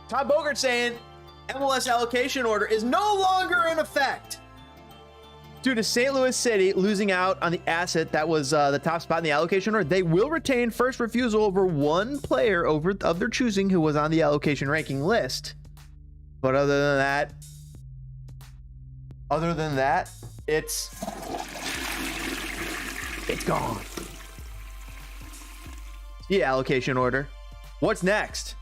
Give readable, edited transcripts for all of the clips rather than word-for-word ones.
Tom Bogert saying MLS allocation order is no longer in effect due to St. Louis City losing out on the asset that was the top spot in the allocation order. They will retain first refusal over one player of their choosing who was on the allocation ranking list. But other than that, it's gone. The allocation order. What's next?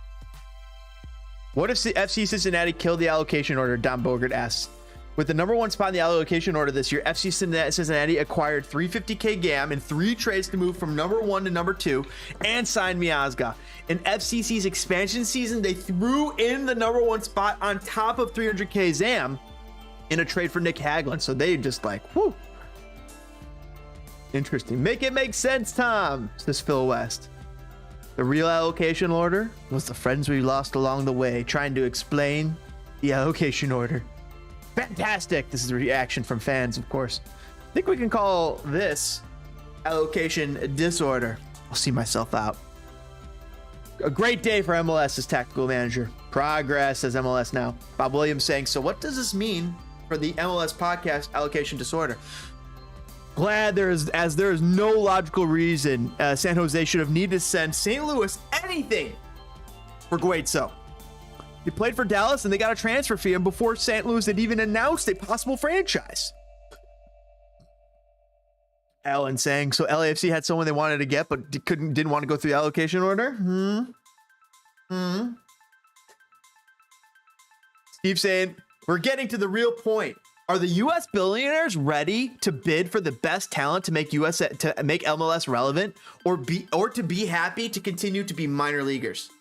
What if FC Cincinnati killed the allocation order? Don Bogert asks. With the #1 spot in the allocation order this year, FC Cincinnati acquired 350K GAM in 3 trades to move from #1 to #2 and signed Miazga. In FCC's expansion season, they threw in the #1 spot on top of 300K ZAM in a trade for Nick Hagelin. So they just like, whoo. Interesting. Make it make sense, Tom, says Phil West. The real allocation order was the friends we lost along the way, trying to explain the allocation order. Fantastic. This is a reaction from fans, of course. I think we can call this allocation disorder. I'll see myself out. A great day for MLS's tactical manager. Progress, says MLS Now. Bob Williams saying, so what does this mean for the MLS podcast allocation disorder? Glad there is no logical reason San Jose should have needed to send St. Louis anything for Guaitso. He played for Dallas and they got a transfer fee before St. Louis had even announced a possible franchise. Alan saying, so LAFC had someone they wanted to get but didn't want to go through the allocation order? Steve saying, we're getting to the real point. Are the U.S. billionaires ready to bid for the best talent to make MLS relevant, or to be happy to continue to be minor leaguers?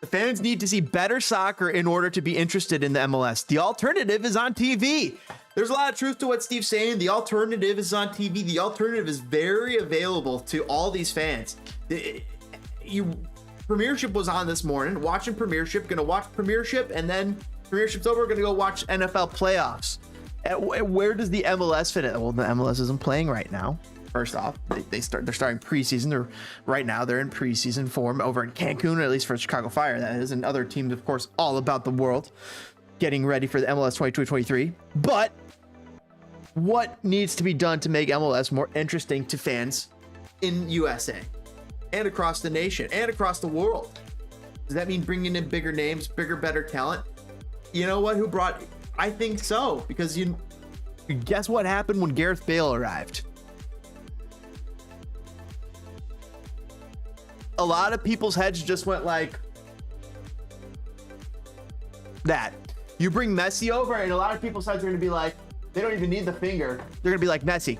The fans need to see better soccer in order to be interested in the MLS. The alternative is on TV. There's a lot of truth to what Steve's saying. The alternative is on TV. The alternative is very available to all these fans. Premiership was on this morning. Watching Premiership, gonna watch Premiership, and then Premiership's over, we're going to go watch NFL playoffs. Where does the MLS fit in? Well, the MLS isn't playing right now. First off, they're starting preseason. Right now they're in preseason form over in Cancun, or at least for Chicago Fire, that is, and other teams, of course, all about the world, getting ready for the MLS 22-23. But what needs to be done to make MLS more interesting to fans in USA and across the nation and across the world? Does that mean bringing in bigger names, bigger, better talent? You know what? I think so, because guess what happened when Gareth Bale arrived? A lot of people's heads just went like that. You bring Messi over, and a lot of people's heads are going to be like, they don't even need the finger. They're going to be like, Messi.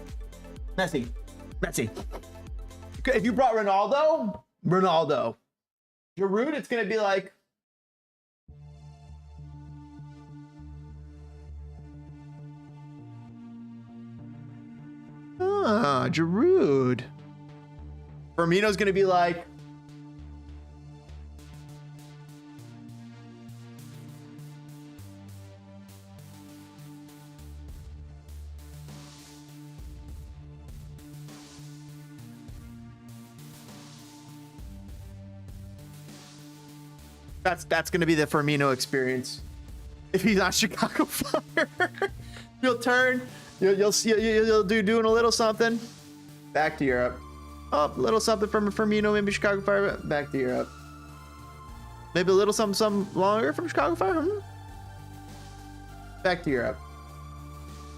If you brought Ronaldo. Giroud, it's going to be like, Giroud. Firmino's gonna be like, that's gonna be the Firmino experience if he's on Chicago Fire. You'll turn. You'll doing a little something. Back to Europe. Oh, a little something from Firmino, maybe Chicago Fire. Back to Europe. Maybe a little something longer from Chicago Fire. Back to Europe.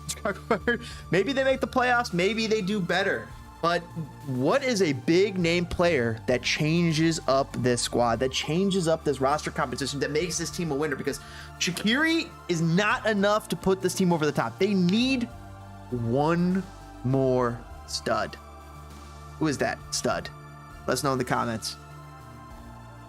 Chicago Fire. Maybe they make the playoffs. Maybe they do better. But what is a big name player that changes up this squad, that changes up this roster competition, that makes this team a winner? Because Shaqiri is not enough to put this team over the top. They need one more stud. Who is that stud? Let us know in the comments.